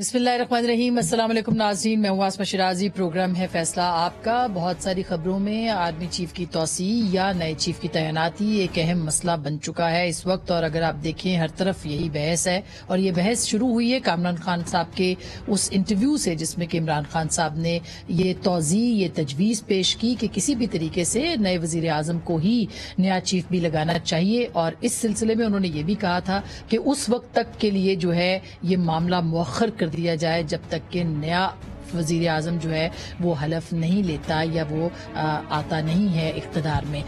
بسم اللہ الرحمن الرحیم. السلام علیکم ناظرین, میں ہوں آسما شرازی. پروگرام ہے فیصلہ آپ کا. بہت ساری خبروں میں آرمی چیف کی توسیع یا نئے چیف کی تعیناتی ایک اہم مسئلہ بن چکا ہے اس وقت, اور اگر آپ دیکھیں ہر طرف یہی بحث ہے, اور یہ بحث شروع ہوئی ہے کامران خان صاحب کے اس انٹرویو سے جس میں کہ عمران خان صاحب نے یہ توضیع, یہ تجویز پیش کی کہ کسی بھی طریقے سے نئے وزیر اعظم کو ہی نیا چیف بھی لگانا چاہیے, اور اس سلسلے میں انہوں نے یہ بھی کہا تھا کہ اس وقت تک کے لیے جو ہے یہ معاملہ مؤخر کر دیا جائے جب تک کہ نیا وزیر اعظم جو ہے وہ حلف نہیں لیتا یا وہ آتا نہیں ہے اقتدار میں.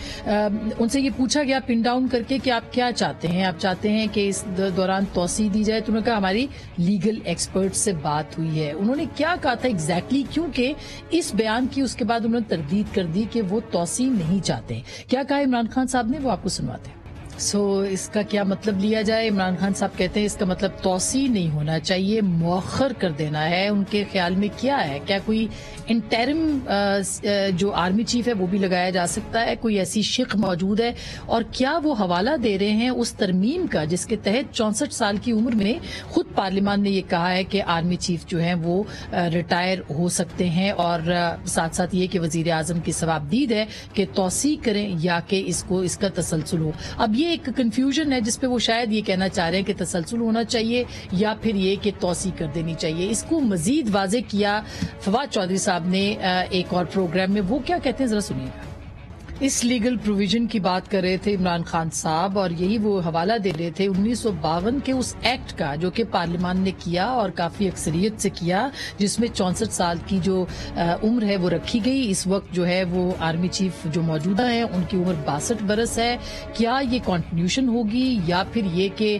ان سے یہ پوچھا گیا پن ڈاؤن کر کے کہ آپ کیا چاہتے ہیں, آپ چاہتے ہیں کہ اس دوران توسیع دی جائے؟ تو انہوں نے کہا ہماری لیگل ایکسپرٹ سے بات ہوئی ہے. انہوں نے کیا کہا تھا ایگزیکٹلی, کیونکہ اس بیان کی اس کے بعد انہوں نے تردید کر دی کہ وہ توسیع نہیں چاہتے. کیا کہا عمران خان صاحب نے, وہ آپ کو سنواتے ہیں. اس کا کیا مطلب لیا جائے؟ عمران خان صاحب کہتے ہیں اس کا مطلب توسیع نہیں ہونا چاہیے, مؤخر کر دینا ہے. ان کے خیال میں کیا ہے, کیا کوئی انٹرم جو آرمی چیف ہے وہ بھی لگایا جا سکتا ہے؟ کوئی ایسی شق موجود ہے؟ اور کیا وہ حوالہ دے رہے ہیں اس ترمیم کا جس کے تحت 64 سال کی عمر میں خود پارلیمان نے یہ کہا ہے کہ آرمی چیف جو ہیں وہ ریٹائر ہو سکتے ہیں, اور ساتھ ساتھ یہ کہ وزیر اعظم کی ثوابدید ہے کہ توسیع کریں یا کہ اس کا تسلسل ہو. اب یہ ایک کنفیوژن ہے جس پہ وہ شاید یہ کہنا چاہ رہے ہیں کہ تسلسل ہونا چاہیے یا پھر یہ کہ توسیع کر دینی چاہیے. اس کو مزید واضح کیا فواد چودھری صاحب نے ایک اور پروگرام میں. وہ کیا کہتے ہیں ذرا سنیے. اس لیگل پروویژن کی بات کر رہے تھے عمران خان صاحب, اور یہی وہ حوالہ دے رہے تھے 1952 کے اس ایکٹ کا جو کہ پارلیمان نے کیا اور کافی اکثریت سے کیا, جس میں 64 سال کی جو عمر ہے وہ رکھی گئی. اس وقت جو ہے وہ آرمی چیف جو موجودہ ہیں ان کی عمر 62 برس ہے. کیا یہ کنٹینیوشن ہوگی یا پھر یہ کہ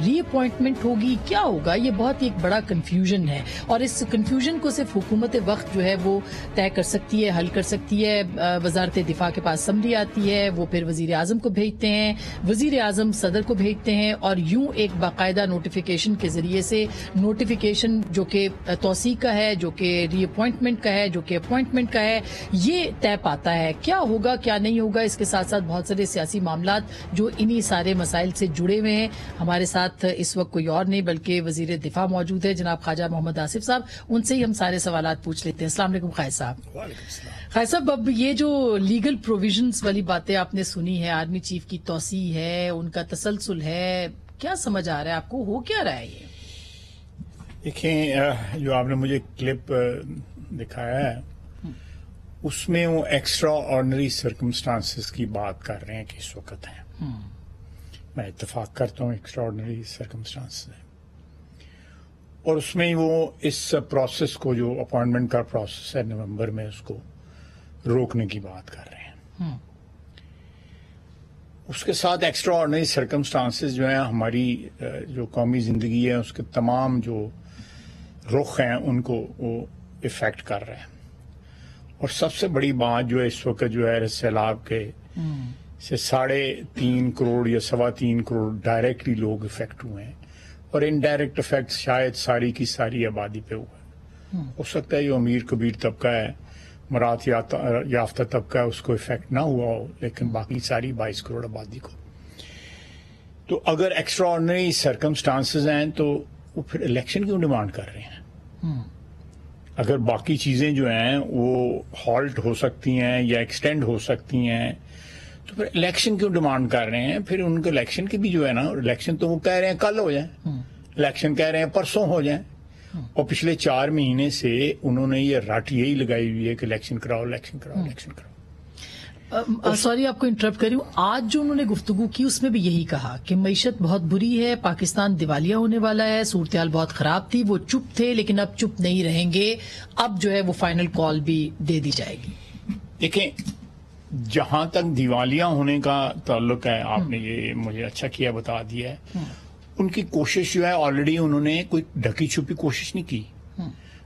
ری اپوائنٹمنٹ ہوگی, کیا ہوگا؟ یہ بہت ایک بڑا کنفیوژن ہے, اور اس کنفیوژن کو صرف حکومت وقت جو ہے وہ طے کر سکتی ہے, حل کر سکتی ہے. وزارت دفاع کے پاس سمری آتی ہے, وہ پھر وزیر اعظم کو بھیجتے ہیں, وزیر اعظم صدر کو بھیجتے ہیں, اور یوں ایک باقاعدہ نوٹیفیکیشن کے ذریعے سے نوٹیفیکیشن جو کہ توسیع کا ہے, جو کہ ری اپوائنٹمنٹ کا ہے, جو کہ اپوائنٹمنٹ کا ہے, یہ طے پاتا ہے. کیا ہوگا کیا نہیں ہوگا, اس کے ساتھ ساتھ بہت سارے سیاسی معاملات جو انہی سارے مسائل سے جڑے ہوئے ہیں. ہمارے ساتھ اس وقت کوئی اور نہیں بلکہ وزیر دفاع موجود ہے جناب خواجہ محمد آصف صاحب. ان سے ہی ہم سارے سوالات پوچھ لیتے ہیں. السلام علیکم خواجہ صاحب. وعلیکم السلام. خواجہ صاحب, اب یہ جو لیگل پروویژنز والی باتیں آپ نے سنی ہے, آرمی چیف کی توسیع ہے, ان کا تسلسل ہے, کیا سمجھ آ رہا ہے آپ کو, ہو کیا رہا ہے یہ؟ دیکھیں, جو آپ نے مجھے کلپ دکھایا ہے اس میں وہ ایکسٹرا آرڈنری سرکمسٹانسز کی بات کر رہے ہیں کہ اس وقت ہیں. میں اتفاق کرتا ہوں ایکسٹرا آرڈنری سرکمسٹانسز ہیں, اور اس میں وہ اس پروسیس کو جو اپوائنٹمنٹ کا پروسیس ہے نومبر میں اس کو روکنے کی بات کر رہے ہیں. اس کے ساتھ ایکسٹرا آرڈنری سرکمسٹانسز جو ہیں ہماری جو قومی زندگی ہے اس کے تمام جو رخ ہیں ان کو وہ افیکٹ کر رہے ہیں. اور سب سے بڑی بات جو ہے اس وقت جو ہے سیلاب کے سے 3.5 کروڑ یا 3.25 کروڑ ڈائریکٹلی لوگ افیکٹ ہوئے ہیں, اور انڈائریکٹ افیکٹ شاید ساری کی ساری آبادی پہ ہوا ہے. ہو سکتا ہے جو امیر کبیر طبقہ ہے, مراعات یافتہ طبقہ اس کو افیکٹ نہ ہوا ہو, لیکن باقی ساری 22 کروڑ آبادی کو. تو اگر ایکسٹرا آرڈنری سرکمسٹانسز ہیں تو وہ پھر الیکشن کیوں ڈیمانڈ کر رہے ہیں؟ اگر باقی چیزیں جو ہیں وہ ہالٹ ہو سکتی ہیں یا ایکسٹینڈ ہو سکتی ہیں تو پھر الیکشن کیوں ڈیمانڈ کر رہے ہیں؟ پھر ان کو الیکشن کی بھی جو ہے نا, الیکشن تو وہ کہہ رہے ہیں کل ہو جائیں, الیکشن کہہ رہے ہیں پرسوں ہو جائیں, اور پچھلے 4 مہینے سے انہوں نے یہ رٹ یہی لگائی ہوئی ہے کہ الیکشن کراؤ الیکشن کراؤ الیکشن کراؤ. سوری آپ کو انٹرپٹ کر رہی ہوں, آج جو انہوں نے گفتگو کی اس میں بھی یہی کہا کہ معیشت بہت بری ہے, پاکستان دیوالیہ ہونے والا ہے, صورتحال بہت خراب تھی, وہ چپ تھے لیکن اب چپ نہیں رہیں گے, اب جو ہے وہ فائنل کال بھی دے دی جائے گی. دیکھیں, جہاں تک دیوالیہ ہونے کا تعلق ہے, آپ نے یہ مجھے اچھا کیا بتا دیا ہے, ان کی کوشش جو ہے آلریڈی انہوں نے کوئی ڈھکی چھپی کوشش نہیں کی.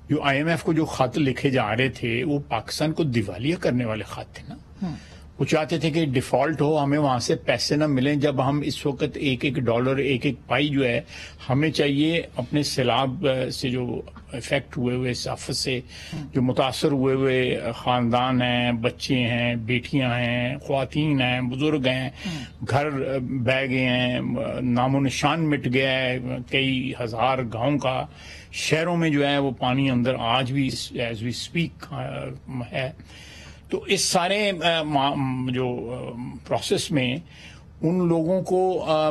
جو IMF کو جو خط لکھے جا رہے تھے وہ پاکستان کو دیوالیہ کرنے والے خط تھے نا. وہ چاہتے تھے کہ ڈیفالٹ ہو, ہمیں وہاں سے پیسے نہ ملیں, جب ہم اس وقت $1 1 پائی جو ہے ہمیں چاہیے اپنے سیلاب سے جو افیکٹ ہوئے اس آفت سے جو متاثر ہوئے خاندان ہیں, بچے ہیں, بیٹیاں ہیں, خواتین ہیں, بزرگ ہیں, گھر بہ گئے ہیں, نام و نشان مٹ گیا ہے کئی ہزار گاؤں کا, شہروں میں جو ہے وہ پانی اندر آج بھی ایز وی اسپیک ہے. تو اس سارے جو پروسیس میں ان لوگوں کو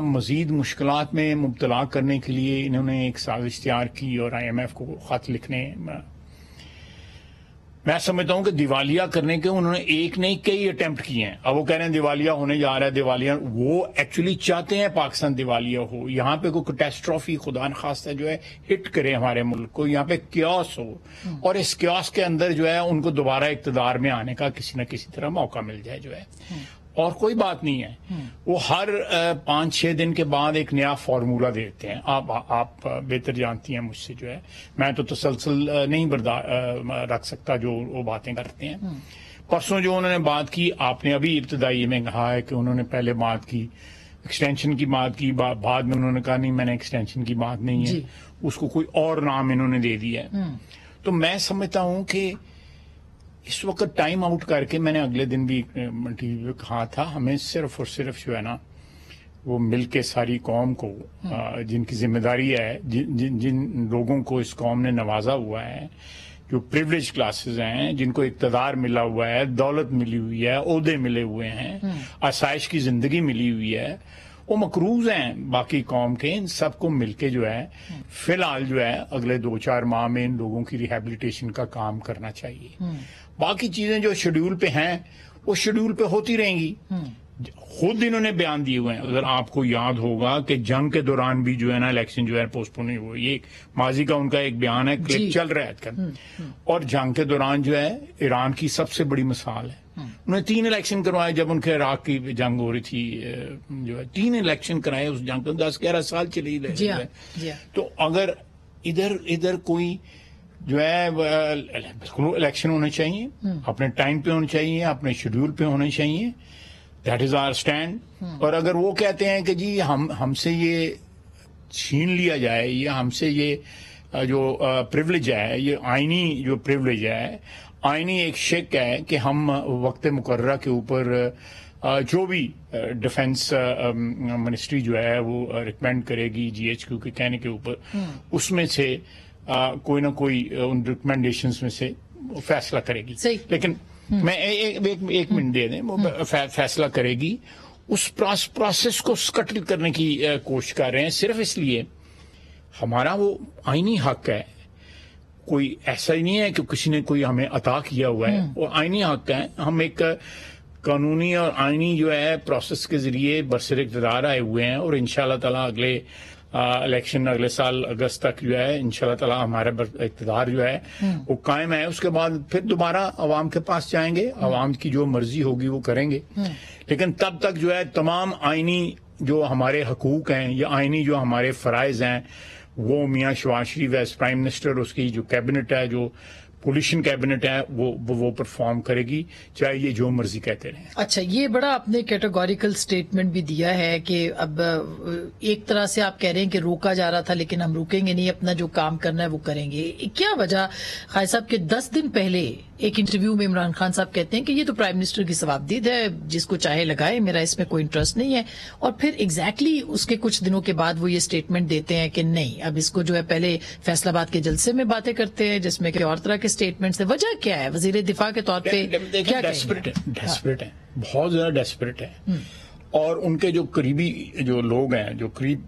مزید مشکلات میں مبتلا کرنے کے لیے انہوں نے ایک سازش تیار کی اور IMF کو خط لکھنے. میں سمجھتا ہوں کہ دیوالیہ کرنے کے انہوں نے ایک نہیں کئی اٹیمپٹ کیے ہیں. اب وہ کہہ رہے ہیں دیوالیہ ہونے جا رہا ہے, دیوالیہ وہ ایکچولی چاہتے ہیں پاکستان دیوالیہ ہو, یہاں پہ کوئی کیٹاسٹروفی خدا نخواستہ جو ہے ہٹ کرے ہمارے ملک کو, یہاں پہ کیوس ہو اور اس کیوس کے اندر جو ہے ان کو دوبارہ اقتدار میں آنے کا کسی نہ کسی طرح موقع مل جائے جو ہے. اور کوئی بات نہیں ہے, وہ ہر 5-6 دن کے بعد ایک نیا فارمولہ دیتے ہیں. آپ بہتر جانتی ہیں مجھ سے جو ہے, میں تو تسلسل نہیں رکھ سکتا جو وہ باتیں کرتے ہیں. پرسوں جو انہوں نے بات کی, آپ نے ابھی ابتدائی میں کہا ہے کہ انہوں نے پہلے بات کی ایکسٹینشن کی بات کی, بعد میں انہوں نے کہا نہیں میں نے ایکسٹینشن کی بات نہیں ہے, اس کو کوئی اور نام انہوں نے دے دیا ہے. تو میں سمجھتا ہوں کہ اس وقت ٹائم آؤٹ کر کے, میں نے اگلے دن بھی ٹی وی پہ کہا تھا, ہمیں صرف اور صرف جو ہے نا وہ مل کے ساری قوم کو جن کی ذمہ داری ہے, جن لوگوں کو اس قوم نے نوازا ہوا ہے, جو پریولیج کلاسز ہیں, جن کو اقتدار ملا ہوا ہے, دولت ملی ہوئی ہے, عہدے ملے ہوئے ہیں, آسائش کی زندگی ملی ہوئی ہے, وہ مقروض ہیں باقی قوم کے, ان سب کو مل کے جو ہے فی الحال جو ہے اگلے 2-4 ماہ میں ان لوگوں کی ریہیبلیٹیشن کا کام کرنا چاہیے. باقی چیزیں جو شیڈیول پہ ہیں وہ شیڈیول پہ ہوتی رہیں گی. خود انہوں نے بیان دیے ہوئے ہیں, اگر آپ کو یاد ہوگا کہ جنگ کے دوران بھی جو ہے نا الیکشن جو ہے پوسٹ پون ہوا, یہ ماضی کا ان کا ایک بیان ہے, کلپ چل رہا ہے. اور جنگ کے دوران جو ہے ایران کی سب سے بڑی مثال ہے, انہوں نے 3 الیکشن کروائے جب ان کے عراق کی جنگ ہو رہی تھی, جو ہے 3 الیکشن کرائے اس جنگ کو, 10-11 سال چلی رہے. تو اگر ادھر کوئی جو ہے بالکل الیکشن ہونے چاہیے, اپنے ٹائم پہ ہونے چاہیے, اپنے شیڈیول پہ ہونے چاہیے, دیٹ از آور اسٹینڈ. اور اگر وہ کہتے ہیں کہ جی ہم سے یہ چھین لیا جائے, یا ہم سے یہ جو پریولیج ہے, یہ آئینی جو پریولیج ہے, آئینی ایک شک ہے کہ ہم وقت مقررہ کے اوپر جو بھی ڈیفنس منسٹری جو ہے وہ ریکمینڈ کرے گی GHQ کے کہنے کے اوپر, اس میں سے کوئی نہ کوئی ان ریکمینڈیشنز میں سے فیصلہ کرے گی. لیکن میں ایک منٹ دے دیں, وہ فیصلہ کرے گی. اس پروسیس کو سکٹل کرنے کی کوشش کر رہے ہیں, صرف اس لیے ہمارا وہ آئینی حق ہے, کوئی ایسا ہی نہیں ہے کہ کسی نے کوئی ہمیں عطا کیا ہوا ہے, وہ آئینی حق ہے. ہم ایک قانونی اور آئینی جو ہے پروسیس کے ذریعے برسر اقتدار آئے ہوئے ہیں, اور انشاءاللہ تعالیٰ اگلے الیکشن اگلے سال اگست تک جو ہے انشاءاللہ تعالیٰ ہمارا اقتدار جو ہے وہ قائم ہے. اس کے بعد پھر دوبارہ عوام کے پاس جائیں گے, عوام کی جو مرضی ہوگی وہ کریں گے. لیکن تب تک جو ہے تمام آئینی جو ہمارے حقوق ہیں یا آئینی جو ہمارے فرائض ہیں وہ میاں شہباز شریف ایز پرائم منسٹر, اس کی جو کیبنٹ ہے, جو پولیشن کیبنٹ ہے, وہ پرفارم کرے گی, چاہے یہ جو مرضی کہتے رہیں. اچھا, یہ بڑا آپ نے کیٹیگوریکل سٹیٹمنٹ بھی دیا ہے کہ اب ایک طرح سے آپ کہہ رہے ہیں کہ روکا جا رہا تھا لیکن ہم روکیں گے نہیں, اپنا جو کام کرنا ہے وہ کریں گے. کیا وجہ خالد صاحب کے 10 دن پہلے ایک انٹرویو میں عمران خان صاحب کہتے ہیں کہ یہ تو پرائم منسٹر کی ثوابدید ہے, جس کو چاہے لگائے, میرا اس میں کوئی انٹرسٹ نہیں ہے, اور پھر ایگزیکٹلی اس کے کچھ دنوں کے بعد وہ یہ سٹیٹمنٹ دیتے ہیں کہ نہیں, اب اس کو جو ہے پہلے فیصل آباد کے جلسے میں باتیں کرتے ہیں جس میں کہ اور طرح کے سٹیٹمنٹس ہیں. وجہ کیا ہے وزیر دفاع کے طور پہ؟ ڈیسپریٹ ہے, بہت زیادہ ڈیسپریٹ ہے. اور ان کے جو قریبی جو لوگ ہیں, جو قریب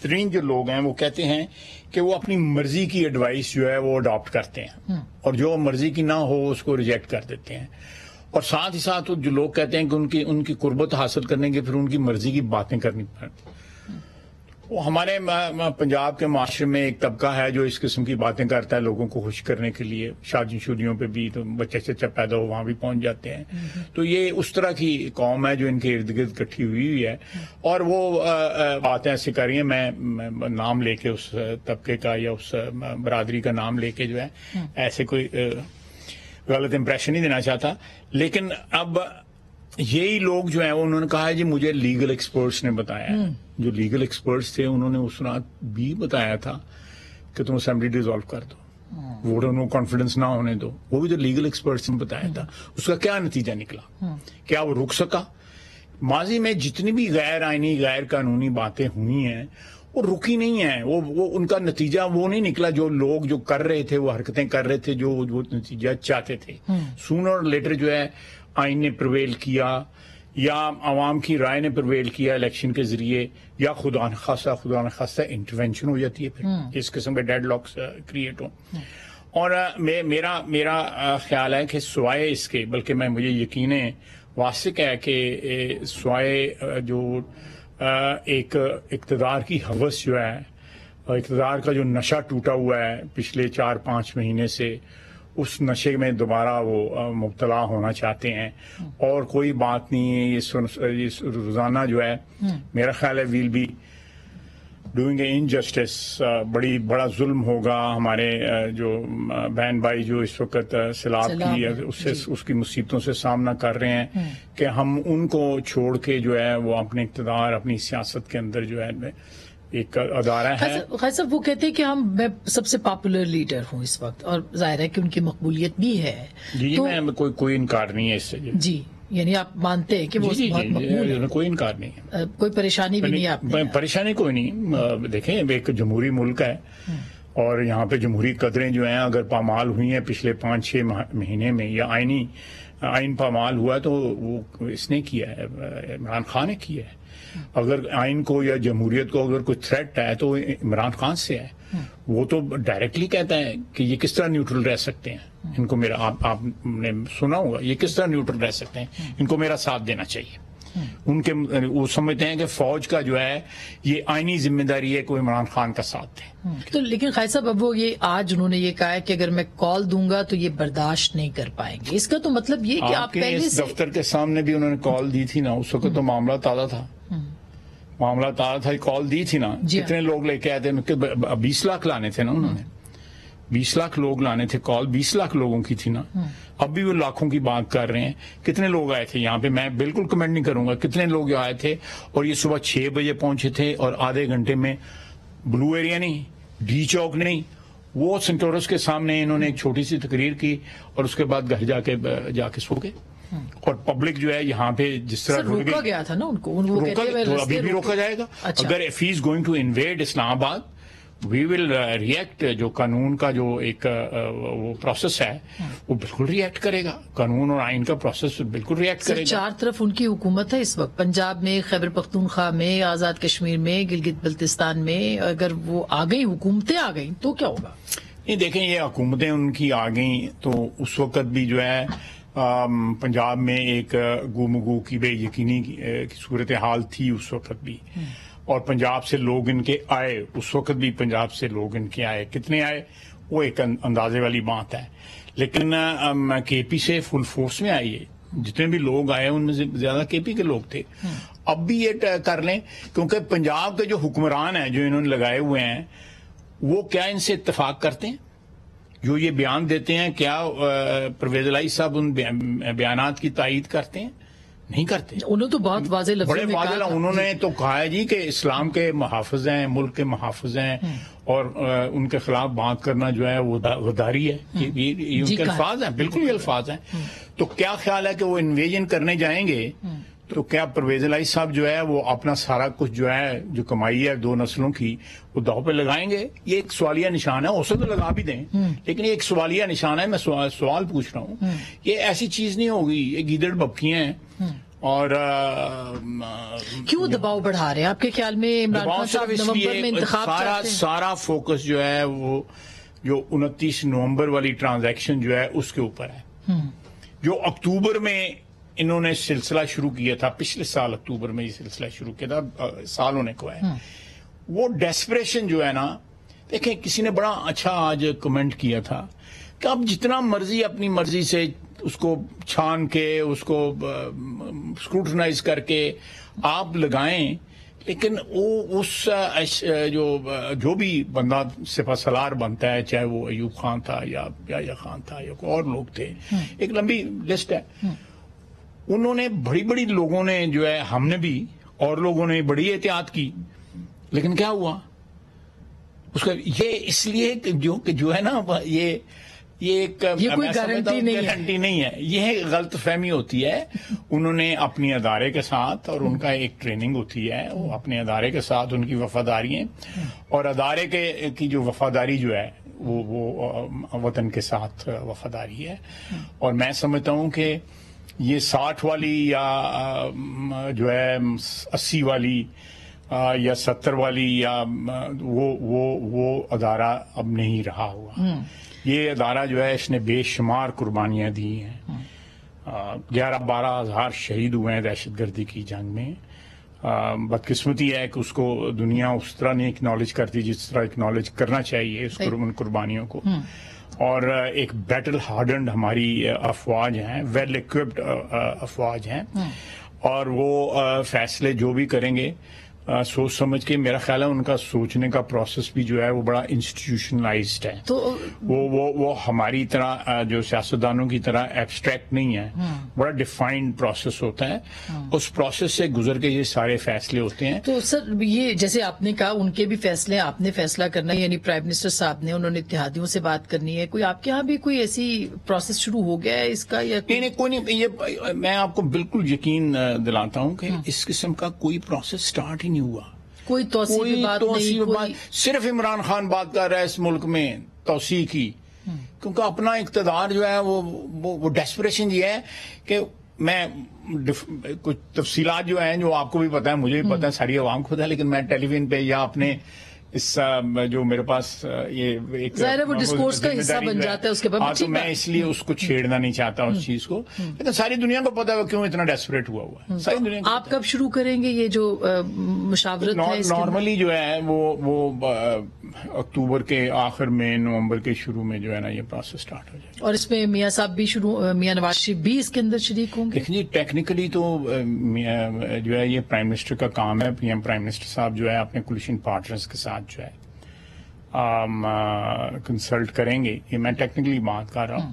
ترین جو لوگ ہیں, وہ کہتے ہیں کہ وہ اپنی مرضی کی ایڈوائس جو ہے وہ اڈاپٹ کرتے ہیں, اور جو مرضی کی نہ ہو اس کو ریجیکٹ کر دیتے ہیں. اور ساتھ ہی ساتھ جو لوگ کہتے ہیں کہ ان کی قربت حاصل کرنے کے پھر ان کی مرضی کی باتیں کرنی پڑیں. وہ ہمارے پنجاب کے معاشرے میں ایک طبقہ ہے جو اس قسم کی باتیں کرتا ہے لوگوں کو خوش کرنے کے لیے. شادیوں پہ بھی تو بچے چچا پیدا ہو وہاں بھی پہنچ جاتے ہیں. تو یہ اس طرح کی قوم ہے جو ان کے ارد گرد اکٹھی ہوئی ہے, اور وہ باتیں ایسی کر رہی ہیں. میں نام لے کے اس طبقے کا یا اس برادری کا نام لے کے جو ہے ایسے کوئی غلط امپریشن نہیں دینا چاہتا. لیکن اب یہی لوگ جو ہیں انہوں نے کہا ہے جی مجھے لیگل ایکسپرٹس نے بتایا ہے. جو لیگل ایکسپرٹس تھے انہوں نے اس رات بھی بتایا تھا کہ تم اسمبلی ڈیزالو کر دو, ووٹر کو کانفیڈنس نہ ہونے دو. وہ بھی تو لیگل ایکسپرٹس نے بتایا تھا. اس کا کیا نتیجہ نکلا؟ کیا وہ رک سکا؟ ماضی میں جتنی بھی غیر آئینی غیر قانونی باتیں ہوئی ہیں وہ رکی نہیں ہے. وہ ان کا نتیجہ وہ نہیں نکلا جو لوگ جو کر رہے تھے, وہ حرکتیں کر رہے تھے جو وہ نتیجہ چاہتے تھے. سونر اور لیٹر جو ہے آئین نے پرویل کیا یا عوام کی رائے نے پرویل کیا الیکشن کے ذریعے, یا خدا نخواستہ انٹرونشن ہو جاتی ہے پھر اس قسم کے ڈیڈ لاکس کریٹ ہوں. اور میرا خیال ہے کہ سوائے اس کے, بلکہ مجھے یقین واثق ہے کہ سوائے جو ایک اقتدار کی ہوس جو ہے, اقتدار کا جو نشہ ٹوٹا ہوا ہے پچھلے 4-5 مہینے سے, اس نشے میں دوبارہ وہ مبتلا ہونا چاہتے ہیں. اور کوئی بات نہیں ہے, یہ روزانہ جو ہے میرا خیال ہے we'll be doing a injustice, بڑا ظلم ہوگا ہمارے جو بہن بھائی جو اس وقت سیلاب کی اس کی مصیبتوں سے سامنا کر رہے ہیں, کہ ہم ان کو چھوڑ کے جو ہے وہ اپنے اقتدار, اپنی سیاست کے اندر جو ہے ایک ادارہ ہے. خیر صاحب, وہ کہتے ہیں کہ میں سب سے پاپولر لیڈر ہوں اس وقت, اور ظاہر ہے کہ ان کی مقبولیت بھی ہے. جی میں کوئی انکار نہیں ہے اس سے. جی یعنی آپ مانتے ہیں کہ وہ بہت مقبول ہے, کوئی انکار نہیں ہے, کوئی پریشانی بھی نہیں ہے آپ نے؟ پریشانی کوئی نہیں. دیکھیں ایک جمہوری ملک ہے, اور یہاں پہ جمہوری قدریں جو ہیں اگر پامال ہوئی ہیں پچھلے 5-6 مہینے میں, یا آئین پامال ہوا ہے تو وہ اس نے کیا ہے, عمران خان نے کیا ہے. اگر آئین کو یا جمہوریت کو اگر کوئی تھریٹ ہے تو عمران خان سے ہے. وہ تو ڈائریکٹلی کہتا ہے کہ یہ کس طرح نیوٹرل رہ سکتے ہیں, ان کو میرا, آپ نے سنا ہوگا, یہ کس طرح نیوٹرل رہ سکتے ہیں, ان کو میرا ساتھ دینا چاہیے. وہ سمجھتے ہیں کہ فوج کا جو ہے یہ آئینی ذمہ داری ہے کوئی عمران خان کا ساتھ دے. تو لیکن خیر صاحب, اب وہ آج انہوں نے یہ کہا ہے کہ اگر میں کال دوں گا تو یہ برداشت نہیں کر پائیں گے. اس کا تو مطلب یہ کہ آپ پہلے اس دفتر کے سامنے بھی انہوں نے کال دی تھی نا, اس وقت تو معاملہ تازہ تھا, کال دی تھی نا. کتنے لوگ لے کے آئے تھے, 20 لاکھ لانے تھے نا انہوں نے, 20 لاکھ لوگ لانے تھے, کال 20 لاکھ لوگوں کی تھی نا. اب بھی وہ لاکھوں کی بات کر رہے ہیں. کتنے لوگ آئے تھے یہاں پہ, میں بالکل کمنٹ نہیں کروں گا کتنے لوگ آئے تھے, اور یہ صبح 6 بجے پہنچے تھے, اور آدھے گھنٹے میں بلو ایریا نہیں, ڈی چوک نہیں, وہ سینٹورس کے سامنے انہوں نے ایک چھوٹی سی تقریر کی, اور اس کے بعد گھر جا کے سو گئے. اور پبلک جو ہے یہاں پہ جس طرح روکا گیا تھا نا ان کو, ابھی بھی روکا جائے گا. اگر if he is going to invade اسلام آباد, we will react. جو قانون کا جو ایک وہ پروسیس ہے وہ بالکل ریئیکٹ کرے گا, قانون اور آئین کا پروسیس بالکل ریئیکٹ کرے گا. 4 طرف ان کی حکومت ہے اس وقت, پنجاب میں, خیبر پختونخوا میں, آزاد کشمیر میں, گلگت بلتستان میں. اگر وہ آ گئی, حکومتیں آ گئیں تو کیا ہوگا؟ نہیں دیکھیں, یہ حکومتیں ان کی آ گئیں تو اس وقت بھی جو ہے پنجاب میں ایک گومگو کی بے یقینی کی صورتحال تھی اس وقت بھی, اور پنجاب سے لوگ ان کے آئے, اس وقت بھی پنجاب سے لوگ ان کے آئے. کتنے آئے وہ ایک اندازے والی بات ہے, لیکن کے پی سے فل فورس میں آئی ہے. جتنے بھی لوگ آئے ان میں زیادہ کے پی کے لوگ تھے. اب بھی یہ کر لیں, کیونکہ پنجاب کے جو حکمران ہیں جو انہوں نے لگائے ہوئے ہیں, وہ کیا ان سے اتفاق کرتے ہیں؟ جو یہ بیان دیتے ہیں, کیا پرویز الہی صاحب ان بیانات کی تائید کرتے ہیں؟ نہیں کرتے. انہوں تو بہت واضح لفظوں میں کہا تھا. انہوں نے تو کہا ہے جی کہ اسلام کے محافظ ہیں, ملک کے محافظ ہیں, اور ان کے خلاف بات کرنا جو ہے وہ غداری ہے. یہ ان کے الفاظ ہیں, بالکل یہ الفاظ ہیں. تو کیا خیال ہے کہ وہ انویژن کرنے جائیں گے تو کیا پرویز الہی صاحب جو ہے وہ اپنا سارا کچھ جو ہے جو کمائی ہے 2 نسلوں کی وہ داؤ پہ لگائیں گے؟ یہ ایک سوالیہ نشان ہے. اسے تو لگا بھی دیں, لیکن یہ ایک سوالیہ نشان ہے. میں سوال پوچھ رہا ہوں, یہ ایسی چیز نہیں ہوگی, یہ گیدڑ بپکیاں ہیں. اور کیوں دباؤ بڑھا رہے ہیں آپ کے خیال میں عمران خان صاحب نومبر میں انتخاب؟ سارا فوکس جو ہے وہ جو 29 نومبر والی ٹرانزیکشن جو ہے اس کے اوپر ہے. جو اکتوبر میں انہوں نے سلسلہ شروع کیا تھا, پچھلے سال اکتوبر میں یہ سلسلہ شروع کیا تھا, سال ہونے کو ہے. وہ ڈیسپریشن جو ہے نا, دیکھیں کسی نے بڑا اچھا آج کمنٹ کیا تھا کہ آپ جتنا مرضی اپنی مرضی سے اس کو چھان کے, اس کو اسکروٹنائز کر کے آپ لگائیں, لیکن وہ اس جو بھی بندہ سپہ سالار بنتا ہے, چاہے وہ ایوب خان تھا یا خان تھا یا کوئی اور لوگ تھے, ایک لمبی لسٹ ہے. انہوں نے بڑی لوگوں نے جو ہے, ہم نے بھی اور لوگوں نے بڑی احتیاط کی, لیکن کیا ہوا اس کا, یہ اس لیے کہ جو ہے نا, یہ یہ کوئی گارنٹی نہیں ہے، یہ غلط فہمی ہوتی ہے. انہوں نے اپنی ادارے کے ساتھ، اور ان کا ایک ٹریننگ ہوتی ہے، وہ اپنے ادارے کے ساتھ ان کی وفاداری ہیں، اور ادارے کی جو وفاداری جو ہے وہ وطن کے ساتھ وفاداری ہے. اور میں سمجھتا ہوں کہ یہ 60 والی یا جو ہے 80 والی یا 70 والی یا وہ ادارہ اب نہیں رہا ہوا. یہ ادارہ جو ہے اس نے بے شمار قربانیاں دی ہیں. 11-12 ہزار شہید ہوئے ہیں دہشت گردی کی جنگ میں. بدقسمتی ہے کہ اس کو دنیا اس طرح نہیں اکنالج کرتی جس طرح اکنالج کرنا چاہیے ان قربانیوں کو. اور ایک بیٹل ہارڈنڈ ہماری افواج ہیں، ویل اکوپڈ افواج ہیں، اور وہ فیصلے جو بھی کریں گے سوچ سمجھ کے، میرا خیال ہے ان کا سوچنے کا پروسیس بھی جو ہے وہ بڑا انسٹیٹیوشنلائزڈ ہے. تو وہ ہماری طرح جو سیاستدانوں کی طرح ایبسٹریکٹ نہیں ہے، بڑا ڈیفائنڈ پروسیس ہوتا ہے. اس پروسیس سے گزر کے یہ سارے فیصلے ہوتے ہیں. تو سر یہ جیسے آپ نے کہا ان کے بھی فیصلے آپ نے فیصلہ کرنا ہے، یعنی پرائم منسٹر صاحب نے انہوں نے اتحادیوں سے بات کرنی ہے. کوئی آپ کے یہاں بھی کوئی ایسی پروسیس شروع ہو گیا ہے اس کا؟ یا کوئی نہیں. یہ میں آپ کو بالکل یقین دلاتا ہوں کہ اس قسم کا کوئی پروسیس سٹارٹ ہی ہوا. کوئی توسیع بات نہیں. صرف عمران خان بات کر رہا ہے اس ملک میں توسیع کی، کیونکہ اپنا اقتدار جو ہے وہ ڈیسپریشن یہ ہے کہ میں کچھ تفصیلات جو ہیں جو آپ کو بھی پتا ہے، مجھے بھی پتا ہے، ساری عوام کو پتا ہے، لیکن میں ٹیلی ویژن پہ یا اپنے اس جو میرے پاس یہ ایک ظاہر ہے وہ ڈسکورس کا حصہ بن جاتا ہے اس کے بعد. تو میں اس لیے اس کو چھیڑنا نہیں چاہتا اس چیز کو، لیکن ساری دنیا کو پتا ہے وہ کیوں اتنا ڈیسپریٹ ہوا ہے. ساری دنیا کو. آپ کب شروع کریں گے یہ جو مشاورت ہے؟ نارملی جو ہے وہ اکتوبر کے آخر میں، نومبر کے شروع میں جو ہے نا یہ پروسیس سٹارٹ ہو جائے. اور اس میں میاں صاحب بھی میاں نواز شریف بھی اس کے اندر شریک ہوں گے؟ دیکھیں جی، ٹیکنیکلی تو جو ہے یہ پرائم منسٹر کا کام ہے. پی ایم پرائم منسٹر صاحب جو ہے اپنے کولیشن پارٹنرز کے ساتھ جو ہے کنسلٹ کریں گے. یہ میں ٹیکنیکلی بات کر رہا ہوں.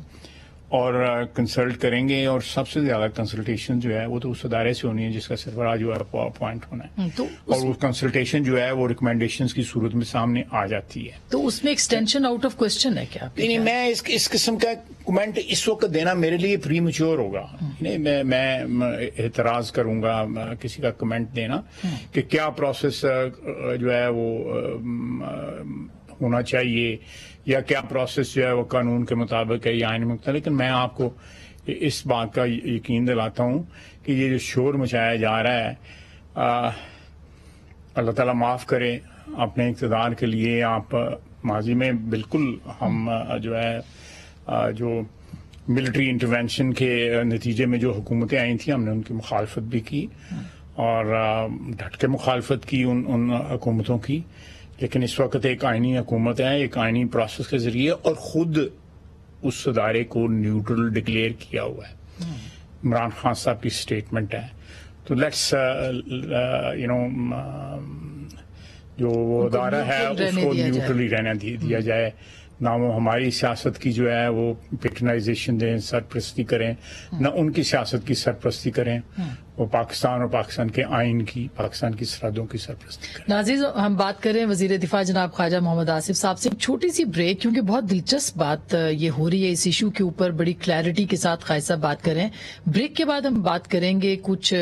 اور کنسلٹ کریں گے، اور سب سے زیادہ کنسلٹیشن جو ہے وہ تو اس ادارے سے ہونی ہے جس کا سربراہ جو ہے اپوائنٹ ہونا ہے. اور وہ کنسلٹیشن جو ہے وہ ریکمینڈیشنز کی صورت میں سامنے آ جاتی ہے. تو اس میں ایکسٹینشن آؤٹ آف کوسچن ہے کیا؟ نہیں، میں اس قسم کا کمنٹ اس وقت دینا میرے لیے پری میچور ہوگا. نہیں، میں اعتراض کروں گا کسی کا کمنٹ دینا کہ کیا پروسیس جو ہے وہ ہونا چاہیے یا کیا پروسیس جو ہے وہ قانون کے مطابق ہے یا آئین میں. لیکن میں آپ کو اس بات کا یقین دلاتا ہوں کہ یہ جو شور مچایا جا رہا ہے، اللہ تعالیٰ معاف کرے، اپنے اقتدار کے لیے آپ ماضی میں بالکل ہم جو ہے جو ملٹری انٹرونشن کے نتیجے میں جو حکومتیں آئی تھیں ہم نے ان کی مخالفت بھی کی اور ڈٹ کے مخالفت کی ان حکومتوں کی. لیکن اس وقت ایک آئینی حکومت ہے، ایک آئینی پروسیس کے ذریعے، اور خود اس ادارے کو نیوٹرل ڈکلیئر کیا ہوا ہے. عمران خان صاحب کی سٹیٹمنٹ ہے. تو لیٹس جو وہ ادارہ ہے اس کو نیوٹرلی رہنا دیا جائے. نہ وہ ہماری سیاست کی جو ہے وہ پیٹرنائزیشن دیں، سرپرستی کریں، نہ ان کی سیاست کی سرپرستی کریں. وہ پاکستان اور پاکستان کے آئین کی، پاکستان کی سرحدوں کی سرپرستی کریں. ناظرین، ہم بات کریں وزیر دفاع جناب خواجہ محمد آصف صاحب سے. ایک چھوٹی سی بریک، کیونکہ بہت دلچسپ بات یہ ہو رہی ہے اس ایشو کے اوپر، بڑی کلیئرٹی کے ساتھ خواجہ صاحب بات کریں. بریک کے بعد ہم بات کریں گے کچھ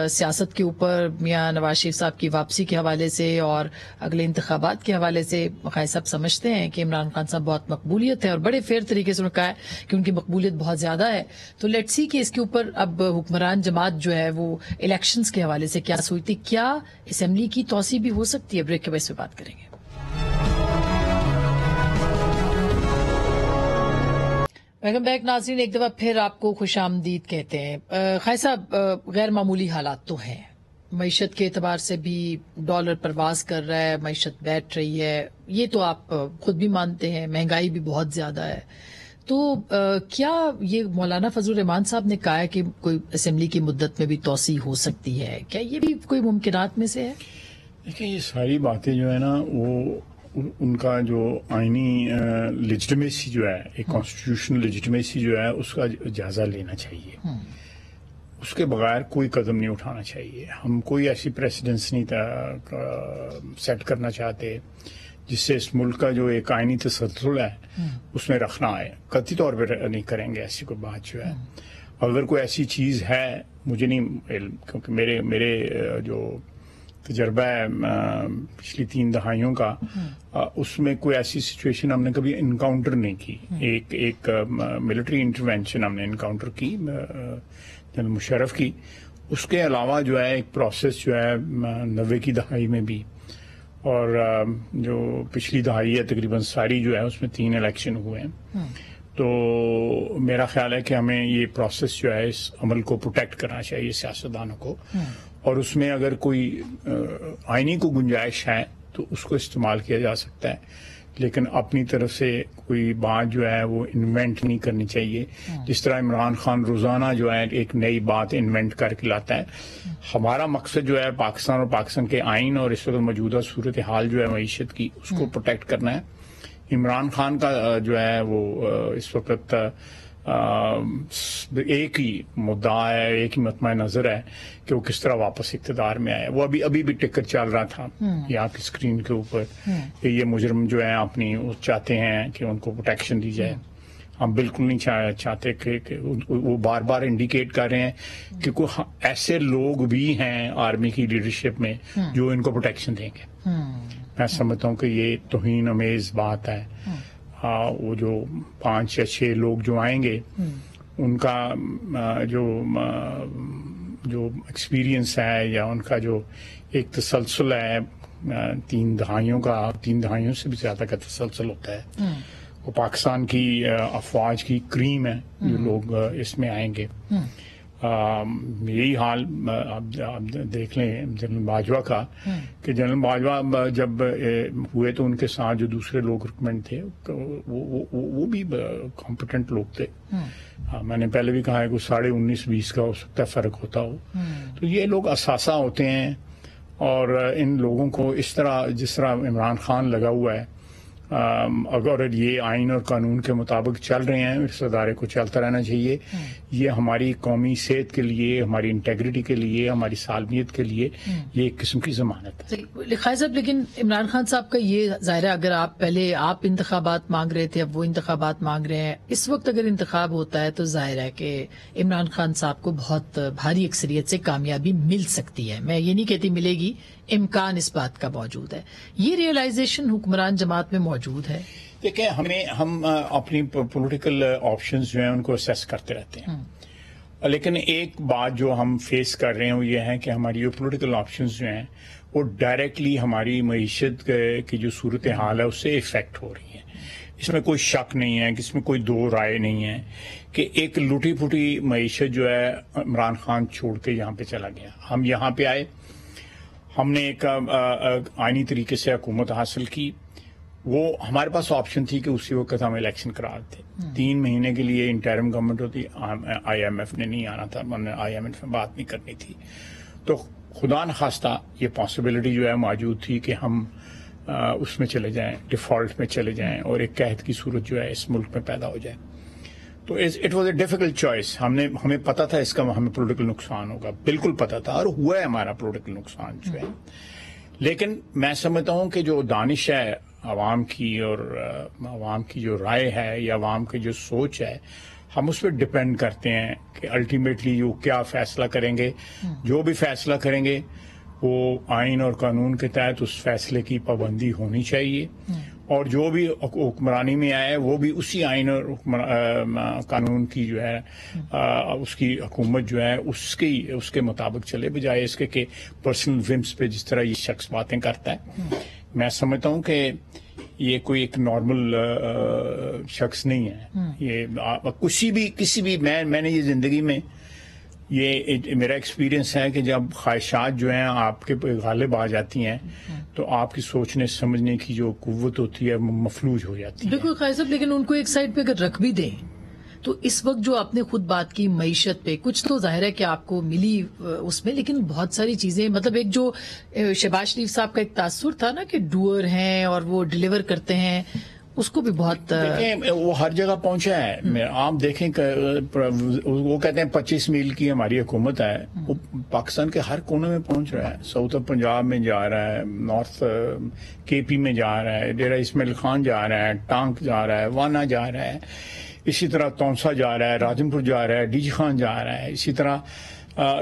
سیاست کے اوپر، میاں نواز شریف صاحب کی واپسی کے حوالے سے اور اگلے انتخابات کے حوالے سے. خواجہ صاحب سمجھتے ہیں کہ عمران خان صاحب بہت مقبولیت ہے، اور بڑے فیئر طریقے سے انہوں نے کہا ہے کہ ان کی مقبولیت بہت زیادہ ہے. تو لیٹس سی کہ اس کے اوپر اب حکمران جماعت جو ہے وہ الیکشنز کے حوالے سے کیا سوچتی، کیا اسمبلی کی توسیع بھی ہو سکتی ہے. بریک کے بعد اس پہ بات کریں گے. ویلکم بیک ناظرین، ایک دفعہ پھر آپ کو خوش آمدید کہتے ہیں. خواجہ صاحب، غیر معمولی حالات تو ہیں، معیشت کے اعتبار سے بھی ڈالر پرواز کر رہا ہے، معیشت بیٹھ رہی ہے، یہ تو آپ خود بھی مانتے ہیں، مہنگائی بھی بہت زیادہ ہے. تو کیا یہ مولانا فضل الرحمان صاحب نے کہا ہے کہ کوئی اسمبلی کی مدت میں بھی توسیع ہو سکتی ہے، کیا یہ بھی کوئی ممکنات میں سے ہے؟ دیکھیں، یہ ساری باتیں جو ہے نا وہ ان کا جو آئینی لیجٹمیسی جو ہے، ایک کانسٹیٹیوشنل لیجٹمیسی جو ہے اس کا جائزہ لینا چاہیے. اس کے بغیر کوئی قدم نہیں اٹھانا چاہیے. ہم کوئی ایسی پریسیڈنس نہیں سیٹ کرنا چاہتے جس سے اس ملک کا جو ایک آئینی تسلسل ہے اس میں رکھنا ہے. قطعی طور پہ نہیں کریں گے ایسی کوئی بات جو ہے. اگر کوئی ایسی چیز ہے مجھے نہیں علم، کیونکہ میرے جو تجربہ ہے پچھلی 3 دہائیوں کا، اس میں کوئی ایسی سچویشن ہم نے کبھی انکاؤنٹر نہیں کی. ایک ملٹری انٹروینشن ہم نے انکاؤنٹر کی جنرل مشرف کی. اس کے علاوہ جو ہے ایک پروسیس جو ہے 90 کی دہائی میں بھی، اور جو پچھلی دہائی ہے تقریباً ساری جو ہے اس میں 3 الیکشن ہوئے ہیں. تو میرا خیال ہے کہ ہمیں یہ پروسیس جو ہے اس عمل کو پروٹیکٹ کرنا چاہیے سیاستدانوں کو، اور اس میں اگر کوئی آئینی کو گنجائش ہے تو اس کو استعمال کیا جا سکتا ہے، لیکن اپنی طرف سے کوئی بات جو ہے وہ انوینٹ نہیں کرنی چاہیے. جس طرح عمران خان روزانہ جو ہے ایک نئی بات انوینٹ کر کے لاتا ہے. ہمارا مقصد جو ہے پاکستان اور پاکستان کے آئین اور اس وقت موجودہ صورتحال جو ہے معیشت کی، اس کو پروٹیکٹ کرنا ہے. عمران خان کا جو ہے وہ اس وقت ایک ہی مدعا ہے، ایک ہی مطمع نظر ہے کہ وہ کس طرح واپس اقتدار میں آئے. وہ ابھی بھی ٹکر چل رہا تھا یہاں کی اسکرین کے اوپر کہ یہ مجرم جو ہیں اپنی چاہتے ہیں کہ ان کو پروٹیکشن دی جائے. ہم بالکل نہیں چاہتے کہ وہ بار بار انڈیکیٹ کر رہے ہیں کہ کوئی ایسے لوگ بھی ہیں آرمی کی لیڈرشپ میں جو ان کو پروٹیکشن دیں گے. میں سمجھتا ہوں کہ یہ توہین امیز بات ہے. وہ جو 5 یا 6 لوگ جو آئیں گے ان کا جو ایکسپیرینس ہے یا ان کا جو ایک تسلسل ہے 3 دہائیوں کا، 3 دہائیوں سے بھی زیادہ کا تسلسل ہوتا ہے. وہ پاکستان کی افواج کی کریم ہے جو لوگ اس میں آئیں گے. یہی حال آپ دیکھ لیں جنرل باجوہ کا، کہ جنرل باجوہ جب ہوئے تو ان کے ساتھ جو دوسرے لوگ ریکمینڈ تھے وہ بھی کمپیٹنٹ لوگ تھے. میں نے پہلے بھی کہا ہے کہ 19.5-20 کا ہو سکتا ہے فرق ہوتا ہو. تو یہ لوگ اثاثہ ہوتے ہیں، اور ان لوگوں کو اس طرح جس طرح عمران خان لگا ہوا ہے، اگر یہ آئین اور قانون کے مطابق چل رہے ہیں اس ادارے کو چلتا رہنا چاہیے. یہ ہماری قومی صحت کے لیے، ہماری انٹیگریٹی کے لیے، ہماری سالمیت کے لیے یہ ایک قسم کی ضمانت ہے. لکھائی صاحب، لیکن عمران خان صاحب کا یہ ظاہر ہے، اگر آپ انتخابات مانگ رہے تھے، اب وہ انتخابات مانگ رہے ہیں، اس وقت اگر انتخاب ہوتا ہے تو ظاہر ہے کہ عمران خان صاحب کو بہت بھاری اکثریت سے کامیابی مل سکتی ہے. میں یہ نہیں کہتی ملے گی، امکان اس بات کا موجود ہے. یہ ریئلائزیشن حکمران جماعت میں موجود ہے. دیکھیں، ہم اپنی پولیٹیکل آپشنز جو ہیں ان کو اسیس کرتے رہتے ہیں، لیکن ایک بات جو ہم فیس کر رہے ہیں وہ یہ ہے کہ ہماری جو پولیٹیکل آپشنز جو ہیں وہ ڈائریکٹلی ہماری معیشت کی جو صورتحال ہے اس سے افیکٹ ہو رہی ہیں. اس میں کوئی شک نہیں ہے کہ اس میں کوئی دو رائے نہیں ہے کہ ایک لوٹی پھوٹی معیشت جو ہے عمران خان چھوڑ کے یہاں پہ چلا گیا. ہم یہاں پہ آئے، ہم نے ایک آئینی طریقے سے حکومت حاصل کی. وہ ہمارے پاس آپشن تھی کہ اسی وقت ہم الیکشن کرا دیتے. 3 مہینے کے لیے انٹرم گورنمنٹ ہوتی، آئی ایم ایف نے نہیں آنا تھا، آئی ایم ایف میں بات نہیں کرنی تھی. تو خدا نخواستہ یہ پاسبلٹی جو ہے موجود تھی کہ ہم اس میں چلے جائیں، ڈیفالٹ میں چلے جائیں، اور ایک قحط کی صورت جو ہے اس ملک میں پیدا ہو جائے. تو it was a difficult choice. ہمیں پتا تھا اس کا ہمیں پولیٹیکل نقصان ہوگا، بالکل پتا تھا، اور ہوا ہے ہمارا پولیٹیکل نقصان جو ہے. لیکن میں سمجھتا ہوں کہ جو دانش ہے عوام کی، اور عوام کی جو رائے ہے یا عوام کی جو سوچ ہے، ہم اس پہ ڈپینڈ کرتے ہیں کہ الٹیمیٹلی وہ کیا فیصلہ کریں گے. جو بھی فیصلہ کریں گے وہ آئین اور قانون کے تحت اس فیصلے کی پابندی ہونی چاہیے، اور جو بھی حکمرانی میں آئے وہ بھی اسی آئین اور قانون کی جو ہے اس کی حکومت جو ہے اس کے مطابق چلے، بجائے اس کے کہ پرسنل ومس پہ جس طرح یہ شخص باتیں کرتا ہے. میں سمجھتا ہوں کہ یہ کوئی ایک نارمل شخص نہیں ہے. یہ کسی بھی میں نے یہ زندگی میں یہ میرا ایکسپیرینس ہے کہ جب خواہشات جو ہیں آپ کے غالب آ جاتی ہیں تو آپ کی سوچنے سمجھنے کی جو قوت ہوتی ہے مفلوج ہو جاتی ہے. بالکل خیر صاحب، لیکن ان کو ایک سائڈ پہ اگر رکھ بھی دیں تو اس وقت جو آپ نے خود بات کی معیشت پہ، کچھ تو ظاہر ہے کہ آپ کو ملی اس میں، لیکن بہت ساری چیزیں، مطلب ایک جو شہباز شریف صاحب کا ایک تاثر تھا نا کہ ڈوئر ہیں اور وہ ڈیلیور کرتے ہیں، اس کو بھی بہت وہ ہر جگہ پہنچا ہے. آپ دیکھیں کہ وہ کہتے ہیں 25 میل کی ہماری حکومت ہے، وہ پاکستان کے ہر کونے میں پہنچ رہا ہے. ساؤتھ پنجاب میں جا رہا ہے, نارتھ کے پی میں جا رہا ہے, ڈیرہ اسماعیل خان جا رہا ہے, ٹانک جا رہا ہے, وانا جا رہا ہے, اسی طرح تونسا جا رہا ہے, راجن پور جا رہا ہے, ڈی جی خان جا رہا ہے, اسی طرح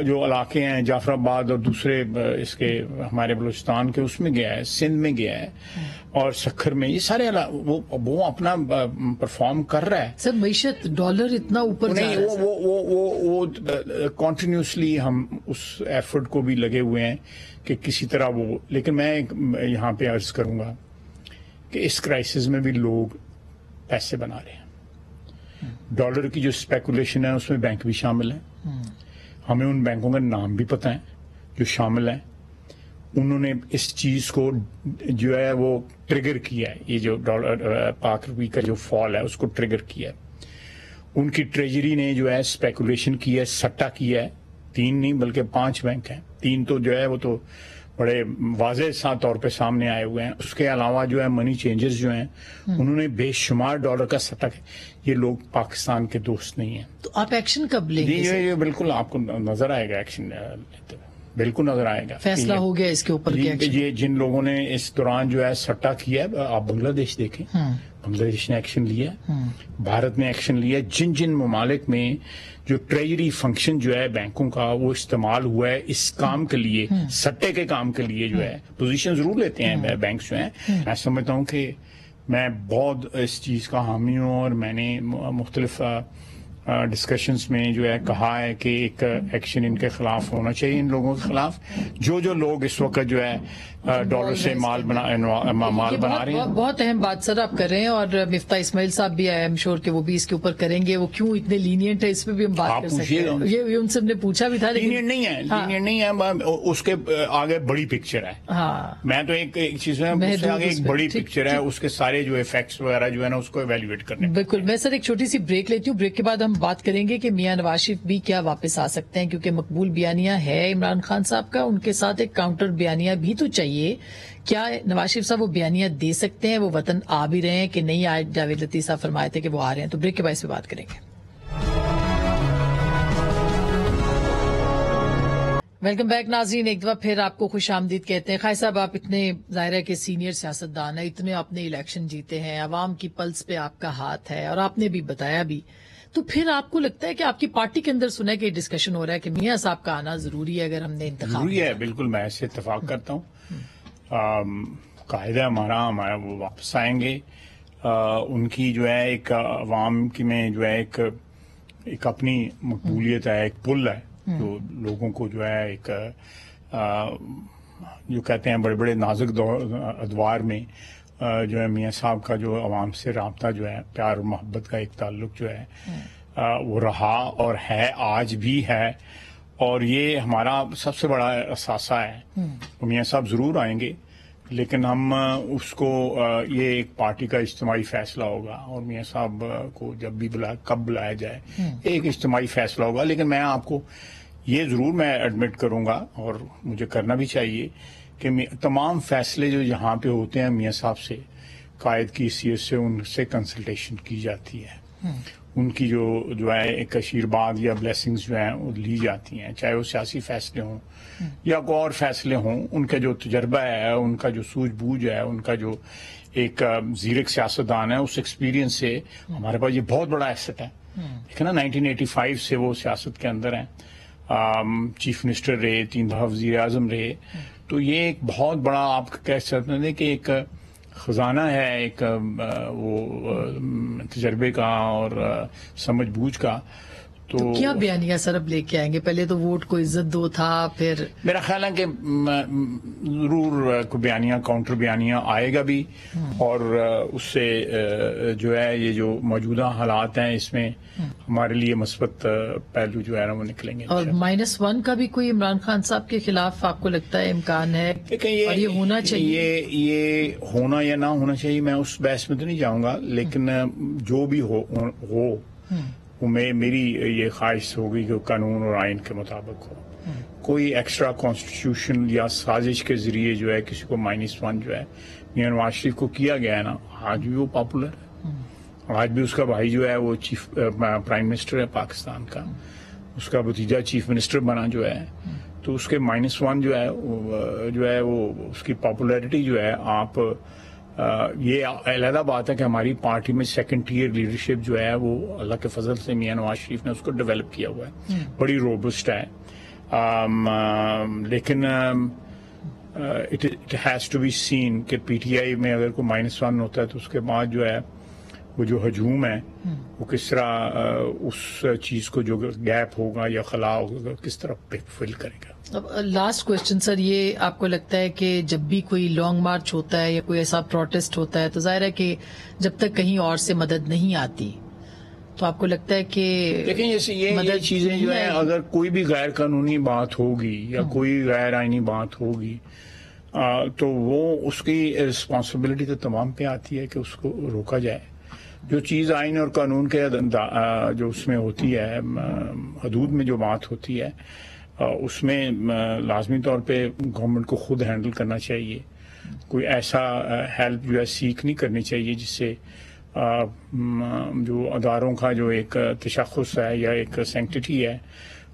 جو علاقے ہیں جعفر آباد اور دوسرے اس کے ہمارے بلوچستان کے اس میں گیا ہے, سندھ میں گیا ہے اور سکھر میں, یہ سارے وہ اپنا پرفارم کر رہا ہے. سر معیشت ڈالر اتنا اوپر جا رہا ہے, وہ کنٹینیوسلی ہم اس ایفرٹ کو بھی لگے ہوئے ہیں کہ کسی طرح وہ, لیکن میں یہاں پہ عرض کروں گا کہ اس کرائسس میں بھی لوگ پیسے بنا رہے ہیں. ڈالر کی جو اسپیکولیشن ہے اس میں بینک بھی شامل ہیں. ہمیں ان بینکوں کا نام بھی پتہ ہے جو شامل ہیں. انہوں نے اس چیز کو جو ہے وہ ٹریگر کیا ہے, یہ جو ڈالر پاک روپی کا جو فال ہے اس کو ٹریگر کیا ہے. ان کی ٹریجری نے جو ہے اسپیکولیشن کی ہے, سٹا کیا ہے. 3 نہیں بلکہ 5 بینک ہیں. 3 تو جو ہے وہ تو بڑے واضح طور پہ سامنے آئے ہوئے ہیں. اس کے علاوہ جو ہے منی چینجرز جو ہیں انہوں نے بے شمار ڈالر کا سٹا کیا. یہ لوگ پاکستان کے دوست نہیں ہیں. تو آپ ایکشن کب لیں گے؟ یہ بالکل آپ کو نظر آئے گا ایکشن لیتے ہوئے, بالکل نظر آئے گا. فیصلہ ہو گیا اس کے اوپر. یہ جن لوگوں نے اس دوران جو ہے سٹا کیا ہے, آپ بنگلہ دیش دیکھیں, بنگلہ دیش نے ایکشن لیا, بھارت نے ایکشن لیا. جن ممالک میں جو ٹریجری فنکشن جو ہے بینکوں کا وہ استعمال ہوا ہے اس کام کے لیے, سٹے کے کام کے لیے جو ہے پوزیشن ضرور لیتے ہیں بینکس جو ہیں. میں سمجھتا ہوں کہ میں بہت اس چیز کا حامی ہوں اور میں نے مختلف ڈسکشنز میں جو ہے کہا ہے کہ ایک ایکشن ان کے خلاف ہونا چاہیے, ان لوگوں کے خلاف جو لوگ اس وقت جو ہے ڈالر سے مال بنا رہے ہیں. بہت اہم بات سر آپ کر رہے ہیں, اور مفتاح اسماعیل صاحب بھی آئے, ایم شور کہ وہ بھی اس کے اوپر کریں گے. وہ کیوں اتنے لینینٹ ہے اس پہ بھی ہم بات کر سکتے ہیں. یہ ان سب نے پوچھا بھی تھا, لینینٹ نہیں ہے, اس کے آگے بڑی پکچر ہے. میں تو ایک چیز ہے, اس کے آگے ایک بڑی پکچر ہے, اس کے سارے جو ایفیکٹس وغیرہ جو ہے نا اس کو ایویلویٹ کرنے. بالکل. میں سر ایک چھوٹی سی بریک لیتی ہوں. بریک کے بعد ہم بات کریں گے کہ میاں نواز شریف بھی کیا واپس آ سکتے ہیں, کیونکہ مقبول بیانیہ ہے عمران خان صاحب کا, ان کے ساتھ ایک کاؤنٹر بیانیہ بھی تو چاہیے. کیا نواز شریف صاحب وہ بیانیہ دے سکتے ہیں, وہ وطن آ بھی رہے ہیں کہ نہیں؟ آج جاوید لطیف صاحب فرمائے تھے کہ وہ آ رہے ہیں. تو بریک کے بعد اس پہ بات کریں گے. ویلکم بیک ناظرین, ایک دفعہ پھر آپ کو خوش آمدید کہتے ہیں. خواہ صاحب, آپ اتنے ظاہر ہے کہ سینئر سیاستدان ہیں, اتنے آپ نے الیکشن جیتے ہیں, عوام کی پلس پہ آپ کا ہاتھ ہے, اور آپ نے بھی بتایا بھی, تو پھر آپ کو لگتا ہے کہ آپ کی پارٹی کے اندر سنا ہے کہ ڈسکشن ہو رہا ہے کہ میاں صاحب کا آنا ضروری ہے اگر ہم نے انتخاب ضروری ہے؟ بالکل, میں اسے اتفاق کرتا ہوں. قاعدہ ہمارا وہ واپس آئیں گے. ان کی جو ہے ایک عوام کی میں جو ہے ایک اپنی مقبولیت ہے, ایک پل ہے جو لوگوں کو جو ہے ایک جو کہتے ہیں بڑے بڑے نازک ادوار میں جو ہے میاں صاحب کا جو عوام سے رابطہ جو ہے, پیار اور محبت کا ایک تعلق جو ہے وہ رہا اور ہے, آج بھی ہے, اور یہ ہمارا سب سے بڑا اثاثہ ہے. میاں صاحب ضرور آئیں گے, لیکن ہم اس کو یہ ایک پارٹی کا اجتماعی فیصلہ ہوگا, اور میاں صاحب کو جب بھی کب بلایا جائے ایک اجتماعی فیصلہ ہوگا. لیکن میں آپ کو یہ ضرور میں ایڈمٹ کروں گا, اور مجھے کرنا بھی چاہیے, کہ تمام فیصلے جو یہاں پہ ہوتے ہیں میاں صاحب سے قائد کی حیثیت سے ان سے کنسلٹیشن کی جاتی ہے. ان کی جو ہے ایک آشیرواد یا بلیسنگز جو ہیں وہ لی جاتی ہیں, چاہے وہ سیاسی فیصلے ہوں یا کوئی اور فیصلے ہوں. ان کا جو تجربہ ہے, ان کا جو سوجھ بوجھ ہے, ان کا جو ایک زیرک سیاستدان ہے, اس ایکسپیرینس سے ہمارے پاس یہ بہت بڑا ایسٹ ہے. دیکھیں نا 1985 سے وہ سیاست کے اندر ہیں, چیف منسٹر رہے, 3 دفعہ وزیر اعظم رہے. تو یہ ایک بہت بڑا آپ کہہ سکتے ہیں کہ ایک خزانہ ہے, ایک وہ تجربے کا اور سمجھ بوجھ کا. تو کیا بیانیہ سر اب لے کے آئیں گے؟ پہلے تو ووٹ کو عزت دو تھا, پھر میرا خیال ہے کہ ضرور کوئی بیانیہ, کاؤنٹر بیانیہ آئے گا بھی, اور اس سے جو ہے یہ جو موجودہ حالات ہیں اس میں ہمارے لیے مثبت پہلو جو ہے نا وہ نکلیں گے. اور -1 کا بھی کوئی عمران خان صاحب کے خلاف آپ کو لگتا ہے امکان ہے؟ اور یہ ہونا چاہیے, یہ ہونا یا نہ ہونا چاہیے, میں اس بحث میں تو نہیں جاؤں گا, لیکن جو بھی ہو میری یہ خواہش ہوگی کہ قانون اور آئین کے مطابق ہو. کوئی ایکسٹرا کانسٹیٹیوشن یا سازش کے ذریعے جو ہے کسی کو -1 جو ہے میاں نواز شریف کو کیا گیا ہے نا, آج بھی وہ پاپولر ہے, آج بھی اس کا بھائی جو ہے وہ پرائم منسٹر ہے پاکستان کا, اس کا بھتیجا چیف منسٹر بنا جو ہے. تو اس کے -1 جو ہے وہ اس کی پاپولیرٹی جو ہے آپ یہ علیحدہ بات ہے کہ ہماری پارٹی میں سیکنڈ ٹیئر لیڈرشپ جو ہے وہ اللہ کے فضل سے میاں نواز شریف نے اس کو ڈیولپ کیا ہوا ہے، بڑی روبسٹ ہے، لیکن it has to be seen کہ پی ٹی آئی میں اگر کوئی -1 ہوتا ہے تو اس کے بعد جو ہے وہ جو ہجوم ہے وہ کس طرح اس چیز کو جو گیپ ہوگا یا خلا ہوگا کس طرح فل کرے گا۔ اب لاسٹ کوشچن سر، یہ آپ کو لگتا ہے کہ جب بھی کوئی لانگ مارچ ہوتا ہے یا کوئی ایسا پروٹیسٹ ہوتا ہے تو ظاہر ہے کہ جب تک کہیں اور سے مدد نہیں آتی تو آپ کو لگتا ہے کہ لیکن یہ چیزیں جو ہیں اگر کوئی بھی غیر قانونی بات ہوگی یا کوئی غیر آئینی بات ہوگی تو وہ اس کی رسپانسبلٹی تو تمام پہ آتی ہے کہ اس کو روکا جائے۔ جو چیز آئین اور قانون کے جو اس میں ہوتی ہے، حدود میں جو بات ہوتی ہے، اس میں لازمی طور پہ گورنمنٹ کو خود ہینڈل کرنا چاہیے، کوئی ایسا ہیلپ جو ہے سیکھ نہیں کرنی چاہیے جس سے جو اداروں کا جو ایک تشخص ہے یا ایک سینکٹیٹی ہے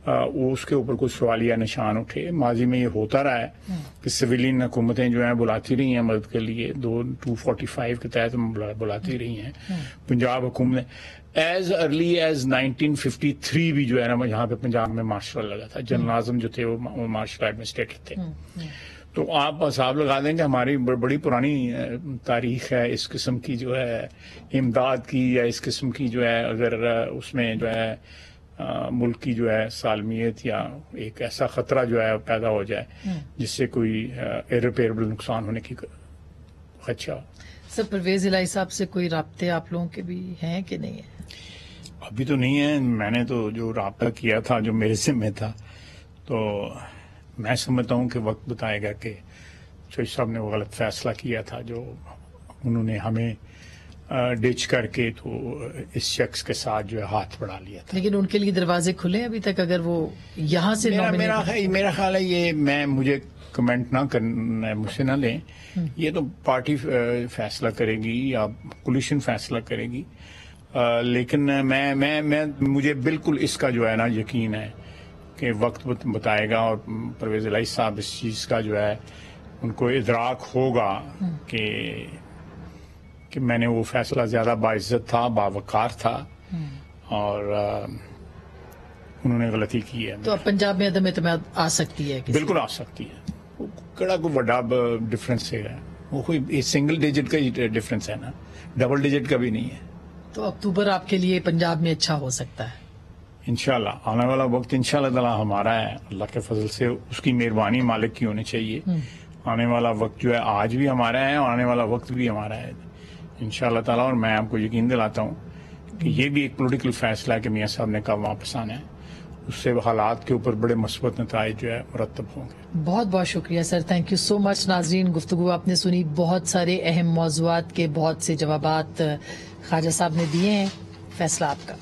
وہ اس کے اوپر کوئی سوالیہ نشان اٹھے۔ ماضی میں یہ ہوتا رہا ہے کہ سویلین حکومتیں جو ہیں بلاتی رہی ہیں مدد کے لیے، 245 کے تحت بلاتی رہی ہیں۔ پنجاب حکومت ایز ارلی ایز 1953 بھی جو ہے نا یہاں پہ پنجاب میں مارشل لگا تھا، جنرل اعظم جو تھے وہ مارشل ایڈمنسٹریٹر تھے۔ تو آپ حساب لگا دیں کہ ہماری بڑی پرانی تاریخ ہے اس قسم کی جو ہے امداد کی، یا اس قسم کی جو ہے اگر اس میں جو ہے ملک کی جو ہے سالمیت یا ایک ایسا خطرہ جو ہے پیدا ہو جائے جس سے کوئی ایئرریپیئربل نقصان ہونے کی خدشہ ہو۔ سر پرویز الہی صاحب سے کوئی رابطے آپ لوگوں کے بھی ہیں کہ نہیں ہیں؟ ابھی تو نہیں ہے، میں نے تو جو رابطہ کیا تھا جو میرے ذمہ تھا، تو میں سمجھتا ہوں کہ وقت بتائے گا کہ چوہدری صاحب نے وہ غلط فیصلہ کیا تھا جو انہوں نے ہمیں ڈچ کر کے تو اس شخص کے ساتھ جو ہے ہاتھ بڑھا لیا تھا۔ لیکن ان کے لیے دروازے کھلے ہیں ابھی تک اگر وہ یہاں سے میرا خیال ہے یہ مجھے کمنٹ نہ کرنا، مجھ سے نہ لیں، یہ تو پارٹی فیصلہ کرے گی یا کولیشن فیصلہ کرے گی، لیکن مجھے بالکل اس کا جو ہے نا یقین ہے کہ وقت بتائے گا اور پرویز الہی صاحب اس چیز کا جو ہے ان کو ادراک ہوگا کہ میں نے وہ فیصلہ زیادہ باعزت تھا، باوقار تھا، اور انہوں نے غلطی کی ہے۔ تو اب پنجاب میں عدم اعتماد آ سکتی ہے؟ بالکل آ سکتی ہے، کڑا کوئی بڑا ڈفرینس ہے، وہ کوئی سنگل ڈیجٹ کا ہی ڈفرینس ہے نا، ڈبل ڈیجٹ کا بھی نہیں ہے۔ تو اکتوبر آپ کے لیے پنجاب میں اچھا ہو سکتا ہے انشاءاللہ۔ آنے والا وقت انشاءاللہ تعالی ہمارا ہے، اللہ کے فضل سے اس کی مہربانی مالک کی ہونی چاہیے۔ آنے والا وقت جو ہے آج بھی ہمارا ہے اور آنے والا وقت بھی ہمارا ہے انشاءاللہ تعالی، اور میں آپ کو یقین دلاتا ہوں کہ یہ بھی ایک پولیٹیکل فیصلہ ہے کہ میاں صاحب نے کب واپس آنا ہے، اس سے حالات کے اوپر بڑے مثبت نتائج جو ہے مرتب ہوں گے۔ بہت بہت شکریہ سر، تھینک یو سو مچ۔ ناظرین، گفتگو آپ نے سنی، بہت سارے اہم موضوعات کے بہت سے جوابات خواجہ صاحب نے دیے ہیں، فیصلہ آپ کا۔